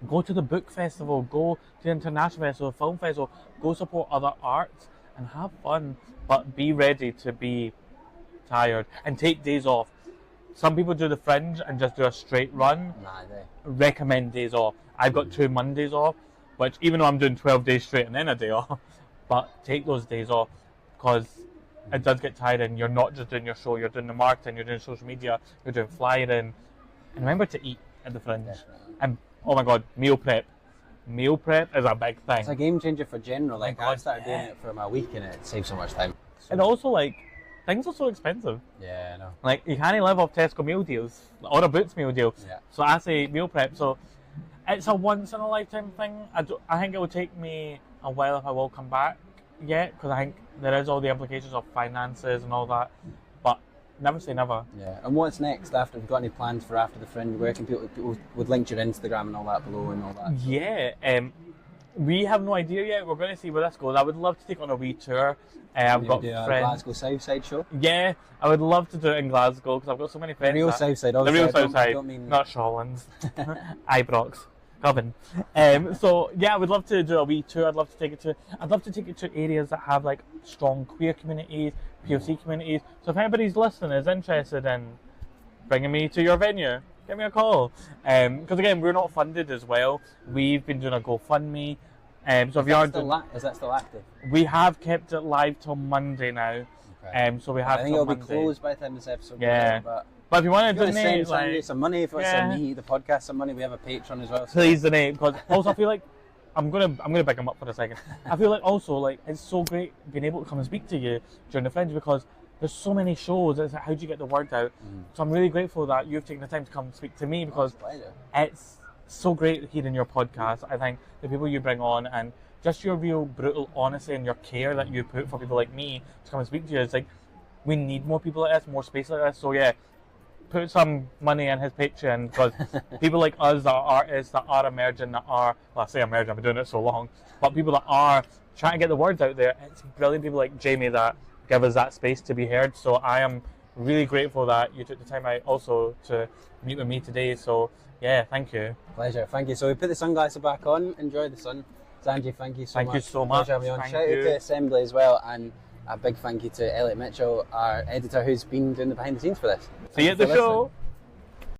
go to the book festival, go to the international festival, film festival, go support other arts and have fun, but be ready to be tired and take days off. Some people do the Fringe and just do a straight run. Recommend days off. I've got 2 Mondays off, which even though I'm doing 12 days straight and then a day off, but take those days off because it does get tiring. You're not just doing your show, you're doing the marketing, you're doing social media, you're doing flying. And remember to eat at the Fringe. And oh my God, meal prep. Meal prep is a big thing. It's a game changer for general. Like, I started doing it for my week and it saves so much time. And also, like, things are so expensive. Yeah, I know. Like, you can't live off Tesco meal deals or a Boots meal deal. Yeah. So I say meal prep. So it's a once in a lifetime thing. I think it will take me a while if I will come back yet, because I think there is all the implications of finances and all that. But never say never. Yeah. And what's next after? Have you got any plans for after the Fringe? Where can people would link to your Instagram and all that below and all that? Yeah. We have no idea yet. We're going to see where this goes. I would love to take on a wee tour. I've got friends. Glasgow Southside show? Yeah, I would love to do it in Glasgow because I've got so many friends. The real Southside, the real Southside, mean... not Shawlands, Ibrox, Govan. So yeah, I would love to do a wee tour. I'd love to take it to areas that have like strong queer communities, POC communities. So if anybody's listening is interested in bringing me to your venue, give me a call. Because again, we're not funded as well. We've been doing a GoFundMe. So if you are is that still active? We have kept it live till Monday now. Okay. So we have. I think it'll be closed by the time this episode. Yeah. But if you want to donate, send some money, if you want to send me the podcast some money, we have a Patreon as well. So. Please donate, because also I feel like I'm gonna pick him up for a second. I feel like also like it's so great being able to come and speak to you during the Fringe because there's so many shows. It's like, how do you get the word out? So I'm really grateful that you've taken the time to come speak to me because it's so great hearing your podcast. I think the people you bring on and just your real brutal honesty and your care that you put for people like me to come and speak to you. It's like we need more people like this, more space like this. So yeah, put some money in his Patreon because people like us that are artists, that are emerging, that are, well I say emerging, I've been doing it so long, but people that are trying to get the words out there, it's brilliant people like Jamie that give us that space to be heard. So I am really grateful that you took the time out also to meet with me today. So yeah, thank you. Pleasure, thank you. So we put the sunglasses back on, enjoy the sun. Sanjay, thank you so much. Thank you so much. Pleasure having me on. Shout out to Assembly as well, and a big thank you to Elliot Mitchell, our editor, who's been doing the behind the scenes for this. See you at the Thanks for show. listening.